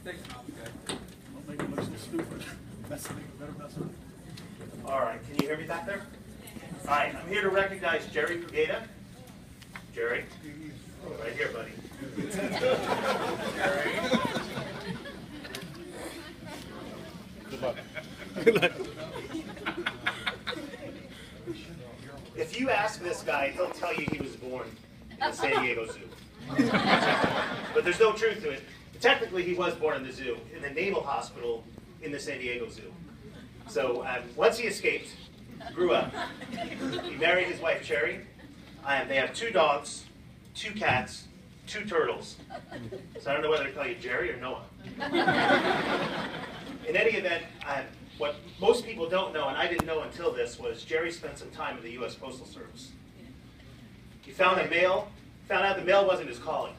Thanks, Mom. Okay. Don't make it look so stupid. That's the better mess up. All right, can you hear me back there? All right, I'm here to recognize Gerry Pagata. Gerry, right here, buddy. Gerry. Good luck. Good luck. If you ask this guy, he'll tell you he was born in the San Diego Zoo. But there's no truth to it. Technically, he was born in the zoo, in the Naval Hospital in the San Diego Zoo. So once he escaped, grew up, he married his wife, Gerry. They have 2 dogs, 2 cats, 2 turtles. So I don't know whether to call you Gerry or Noah. In any event, what most people don't know, and I didn't know until this, was Gerry spent some time in the U.S. Postal Service. He found out the mail wasn't his calling.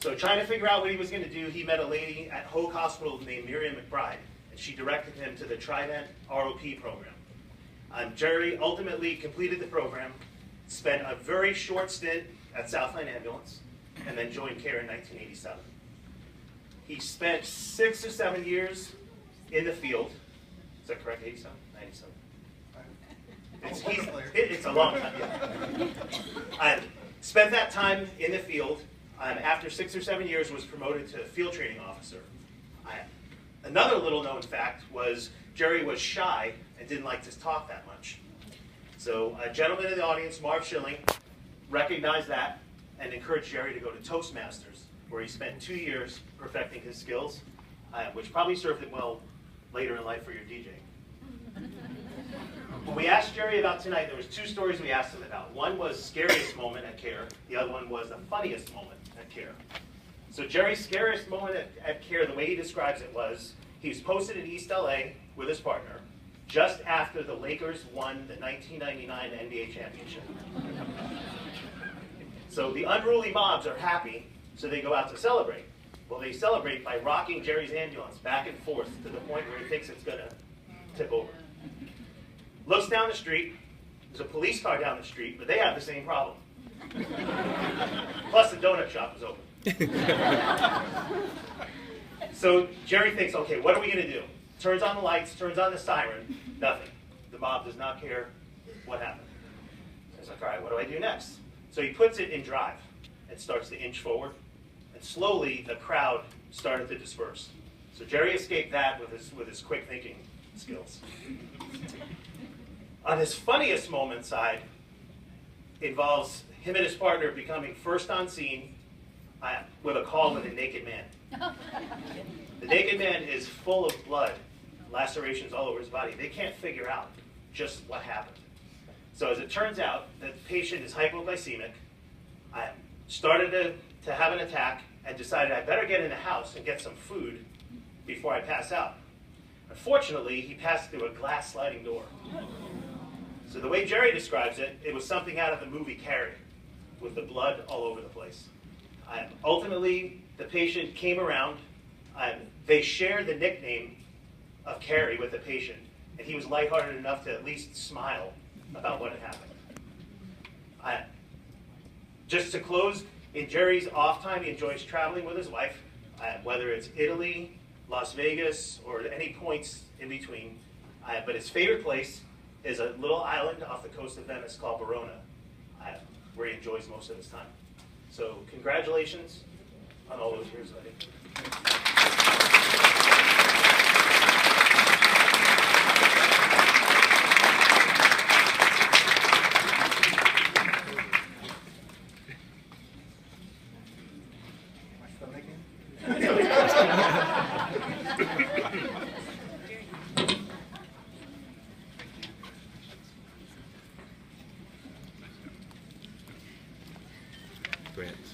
So trying to figure out what he was going to do, he met a lady at Hoag Hospital named Miriam McBride, and she directed him to the Trident ROP program. Gerry ultimately completed the program, spent a very short stint at Southline Ambulance, and then joined CARE in 1987. He spent 6 or 7 years in the field. Is that correct? 87? 97? It's a long time, yeah. Spent that time in the field. After 6 or 7 years, was promoted to field training officer. Another little known fact was Gerry was shy and didn't like to talk that much. So a gentleman in the audience, Marv Schilling, recognized that and encouraged Gerry to go to Toastmasters, where he spent 2 years perfecting his skills, which probably served him well later in life for your DJing. When we asked Gerry about tonight, there was 2 stories we asked him about. One was scariest moment at CARE. The other one was the funniest moment at CARE. So Gerry's scariest moment at CARE, the way he describes it was, he was posted in East LA with his partner just after the Lakers won the 1999 NBA championship. So the unruly mobs are happy, so they go out to celebrate. Well, they celebrate by rocking Gerry's ambulance back and forth to the point where he thinks it's going to tip over. Looks down the street. There's a police car down the street, but they have the same problem. Plus, the donut shop is open. So Gerry thinks, okay, what are we going to do? Turns on the lights, turns on the siren, nothing. The mob does not care what happened. He's like, all right, what do I do next? So he puts it in drive and starts to inch forward. And slowly, the crowd started to disperse. So Gerry escaped that with his quick thinking skills. On his funniest moment side, involves him and his partner becoming first on scene with a call with a naked man. The naked man is full of blood, lacerations all over his body. They can't figure out just what happened. So as it turns out, the patient is hypoglycemic, started to have an attack, and decided I better get in the house and get some food before I pass out. Unfortunately, he passed through a glass sliding door. So the way Gerry describes it, it was something out of the movie Carrie, with the blood all over the place. Ultimately, the patient came around. They shared the nickname of Carrie with the patient, and he was lighthearted enough to at least smile about what had happened. Just to close, in Gerry's off time, he enjoys traveling with his wife, whether it's Italy, Las Vegas, or any points in between. But his favorite place is a little island off the coast of Venice called Verona, where he enjoys most of his time. So congratulations on all those years, I think. Grants.